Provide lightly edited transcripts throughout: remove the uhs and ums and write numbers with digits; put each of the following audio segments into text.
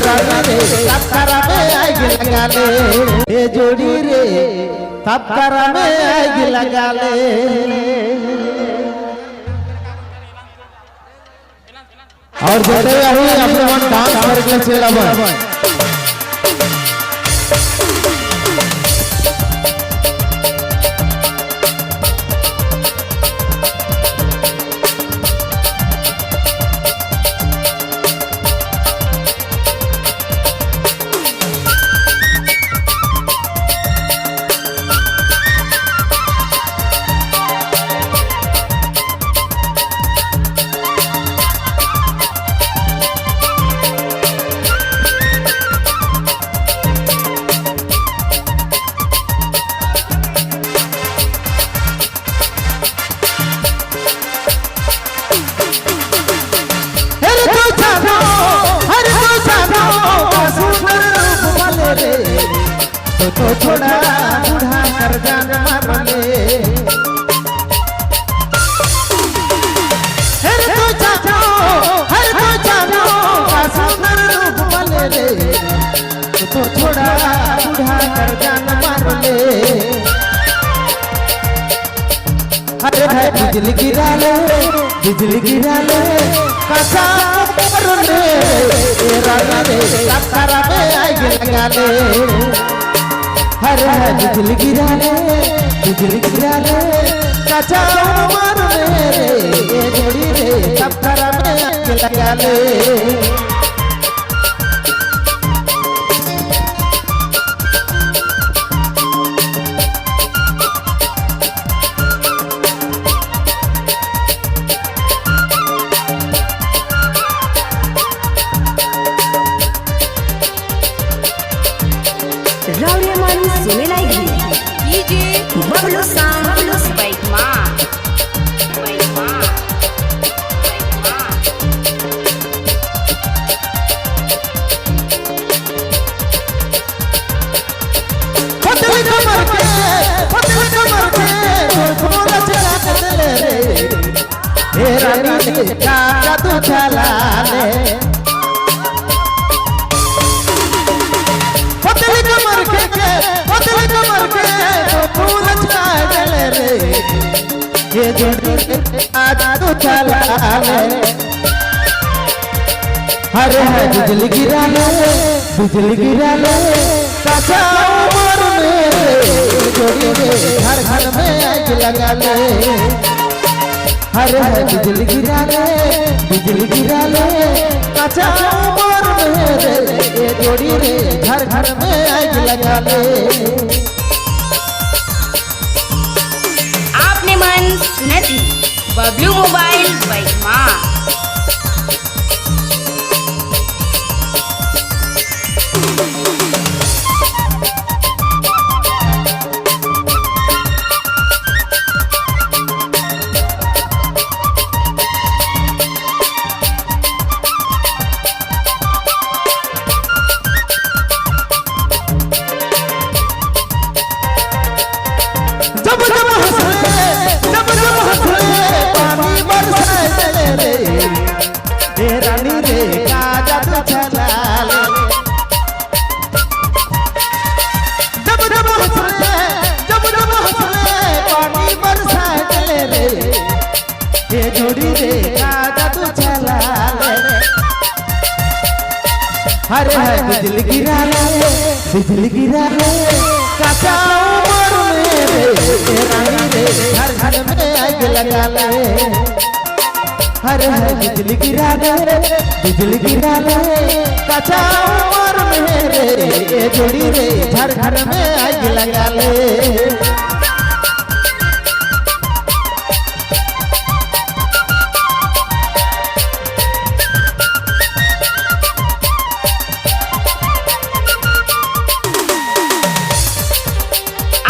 रानी रे तब करा में आग लगा ले, ये जोड़ी रे तब करा में आग लगा ले। और जैसे अभी अपने मन डांस करके चला बन तो थोड़ा बूढ़ा कर जान मार ले, हर तो जानो सुंदर रूप वाले रे, तो थोड़ा बूढ़ा कर जान मार ले। अरे भाई बिजली गिरा ले कसा रे राना रे तब में आग लगा ले। हरे बिजली गिरा ले कचा उमर मेरे, ये जोड़ी रे तब करा में आग लगा ले। सुने लायक बबलू सांग बाइक माँ जादू चला ले, ये जोड़ी आज तो चला ले। हरे बिजली गिरा ले कचा उमर मेरे, जोड़ी रे घर घर में आग लगा ले। हरे बिजली गिरा ले कचा उमर मेरे, ये जोड़ी रे घर घर में आग लगा ले। सुनती बबलू मोबाइल बाइक माँ। रानी रे जादू चला ले, जब हंसले पानी बरसा चले रे, ये जोड़ी रे जादू चला ले। हरे बिजली गिरा ले कचा उमर मेरे, रानी रे घर घर में आग लगा ले। हरे बिजली गिरा ले कचा उमर मेरे, ये जोड़ी रे घर घर में आग लगा ले।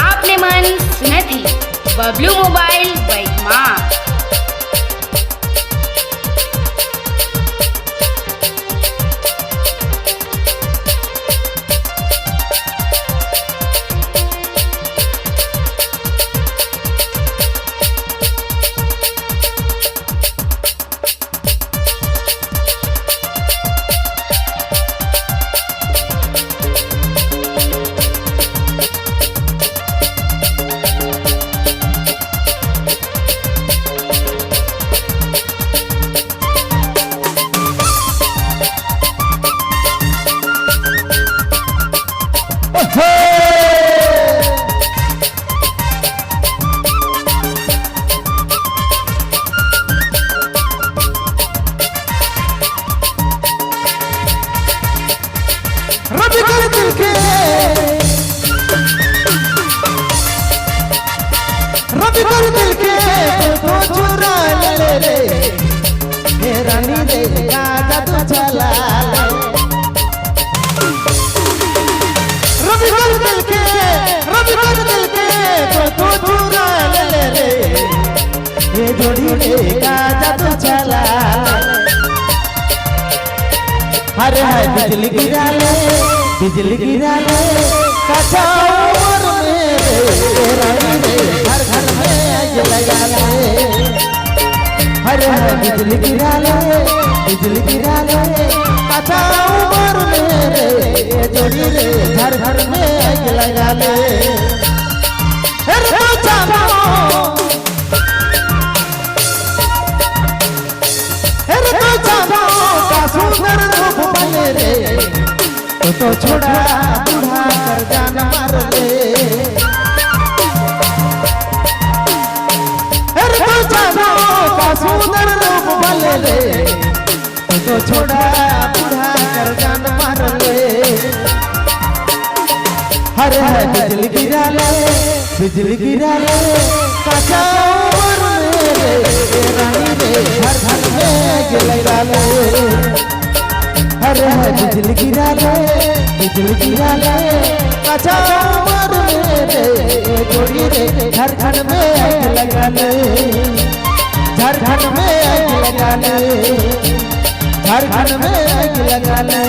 आपने मन सुना थी बबलू मोबाइल बाइक माँ। रवि कर दिल के रवि कर दिल के तो चुरा ले रे हे रानी रे गाजा तू चला ले रवि कर दिल के तो चुरा ले रे हे जोड़ी रे गाजा तू चला हरे है बिजली गिरा ले कच्चा उम्र में रानी रे घर घर में आग लगा ले हरे है बिजली गिरा ले कच्चा उम्र में रे जोड़ी रे घर घर में आग लगा ले अरे तो सुंदर रूप बने रे तो छोड़ा बूढ़ा कर जान मार ले अरे तो जानो का सुंदर रूप बने रे तो छोड़ा बूढ़ा कर जान मार ले हरे है बिजली गिरा ले काचा उम्र में रे रानी रे घर घर में आग लगा ले हरे है बिजली गिरा ले काचा उम्र में रे जोड़ी रे घर घर में आग लगा ले झारखंड में आग लगा ले झारखंड में आग लगा ले